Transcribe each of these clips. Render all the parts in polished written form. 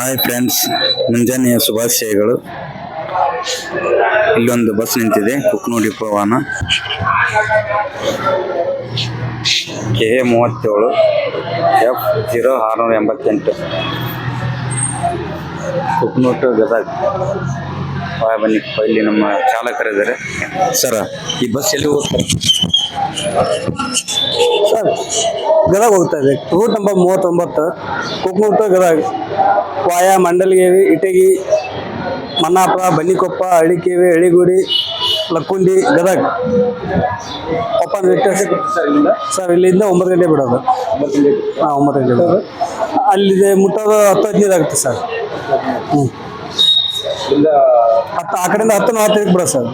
Hi friends, ಮುಂಜಾನೆಯ ಶುಭಾಶಯಗಳು. ಇಲ್ಲೊಂದು ಬಸ್ ನಿಂತಿದೆ, ಕುಕ್ನೂರು ಡಿಪೋ ವಾಹನ KA37 F0688 Kuknur to Gadag. ಬನ್ನಿ, ಇಲ್ಲಿ ನಮ್ಮ ಚಾಲಕರಿದ್ದಾರೆ. ಸರ್, ಈ ಬಸ್ ಎಲ್ಲಿ ಹೋಗ್ತಾರೆ? ಸರ್, ಗದಗ ಹೋಗ್ತಾ ಇದೆ. Route number 39, Kuknur to Gadag via Mandalagevi, Itagi, Mannapura, Bannikoppa, Hallikevi, Halligudi, Lakkundi, Gadag. Open sir, ಇಲ್ಲಿಂದ 9 ಗಂಟೆ ಬಿಡೋದು. 9 ಗಂಟೆ ಬಿಡೋದು. ಅಲ್ಲಿದೆ ಮುಟ್ಟೋದು 10-15 ಆಗುತ್ತೆ ಸರ್. ಆ ಕಡೆಯಿಂದ 10-40 ಬಿಡೋ ಸರ್.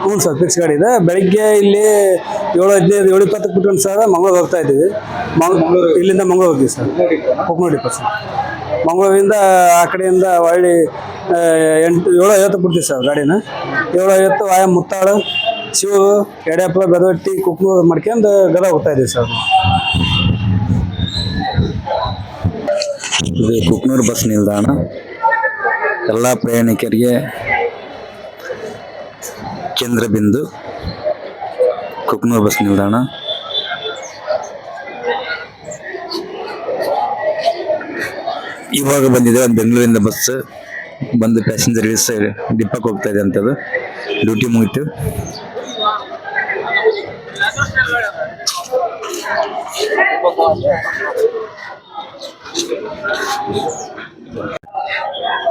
ಹ್ಞೂ ಸರ್, ಫಿಕ್ಸ್ ಗಾಡಿ ಇದೆ. ಬೆಳಿಗ್ಗೆ ಇಲ್ಲಿ 7:15, 7:20 ಬಿಟ್ಕೊಂಡು ಸರ್ ಮಂಗಳೂರು ಹೋಗ್ತಾ ಇದ್ದೀವಿ. ಇಲ್ಲಿಂದ ಮಂಗಳೂರು ಹೋಗ್ತೀವಿ ಸರ್, ಕುಕ್ನೂರು ಡಿಪೋ ಸರ್. ಮಂಗಳೂರಿಂದ ಆ ಕಡೆಯಿಂದ ಹೊಳ್ಳಿ 7:50 ಬಿಡ್ತೀವಿ ಸರ್ ಗಾಡಿನ. 7:50 ವಾಯ ಮುತ್ತಾಳು, ಶಿವರು, ಯಡಿಯಪ್ಪ, ಬೆದವಟ್ಟಿ, ಕುಕ್ನೂರು ಮಾಡ್ಕೊಂಡು ಗದಗ ಹೋಗ್ತಾ ಇದ್ದೀವಿ ಸರ್. ಇದು ಕುಕ್ನೂರು ಬಸ್ ನಿಲ್ದಾಣ. ಎಲ್ಲ ಪ್ರಯಾಣಿಕರಿಗೆ ಕೇಂದ್ರ ಬಿಂದು ಕುಕ್ನೂರು ಬಸ್ ನಿಲ್ದಾಣ. ಇವಾಗ ಬಂದಿದೆ ಬೆಂಗಳೂರಿಂದ ಬಸ್ ಬಂದು ಪ್ಯಾಸೆಂಜರ್ ಇಳಿಸಿ ಡಿಪ್ಪಕ್ಕೆ ಹೋಗ್ತಾ ಇದೆ ಅಂತದ್ದು. ಡ್ಯೂಟಿ ಮುಗಿತು.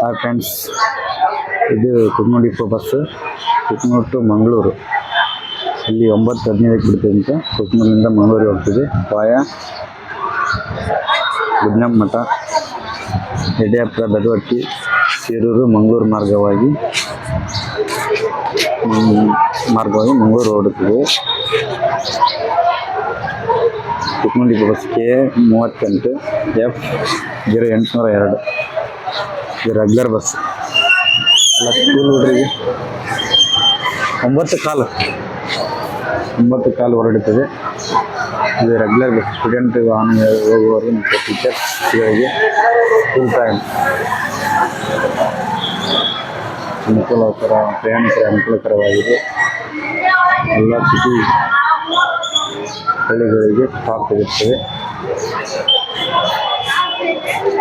ಹಾಯ್ ಫ್ರೆಂಡ್ಸ್, ಇದು Kuknur depot bus, Kuknur to Mangaluru. ಇಲ್ಲಿ 9:15 ಬಿಡ್ತದೆ ಅಂತ. ಕುಕ್ನೂರಿನಿಂದ ಮಂಗಳೂರಿಗೆ ಹೋಗ್ತಿದೆ ವಾಯ ಗುಡ್ನಮ್ಮ ಮಠ, ಯಡಿಯಪ್ಪ, ಬೆದವಟ್ಟಿ, ಶಿರೂರು, ಮಂಗಳೂರು ಮಾರ್ಗವಾಗಿ ಮಂಗಳೂರು ಹೊರಡುತ್ತಿದೆ. Kuknur depot bus KA38 F0802. ಇದು ರೆಗ್ಯುಲರ್ ಬಸ್. ಎಲ್ಲ ಸ್ಕೂಲ್ ಹುಡುಗರಿಗೆ 9:15 ಹೊರಡುತ್ತದೆ. ಇದು ರೆಗ್ಯುಲರ್ ಬಸ್. ಸ್ಟೂಡೆಂಟ್ ವಾಹನ ಹೋಗುವವರು ಮತ್ತು ಟೀಚರ್ಸ್ಗಳಿಗೆ ಫುಲ್ ಟೈಮ್ ಪ್ರಯಾಣಿಕರ ಅನುಕೂಲಕರವಾಗಿದೆ. ಎಲ್ಲ ಸಿಟಿ ಹಳ್ಳಿಗಳಿಗೆ ಸ್ಟಾಪ್ ತೆಗೆದುತ್ತದೆ.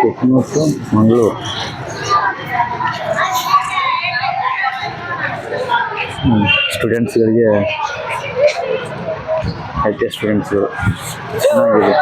ಕುಕ್ನೂರು ಟು ಮಂಗಳೂರು. ಸ್ಟೂಡೆಂಟ್ಸ್ಗಳಿಗೆ ಐಟಿ ಸ್ಟೂಡೆಂಟ್ಸ್ಗಳು ಚೆನ್ನಾಗಿದೆ.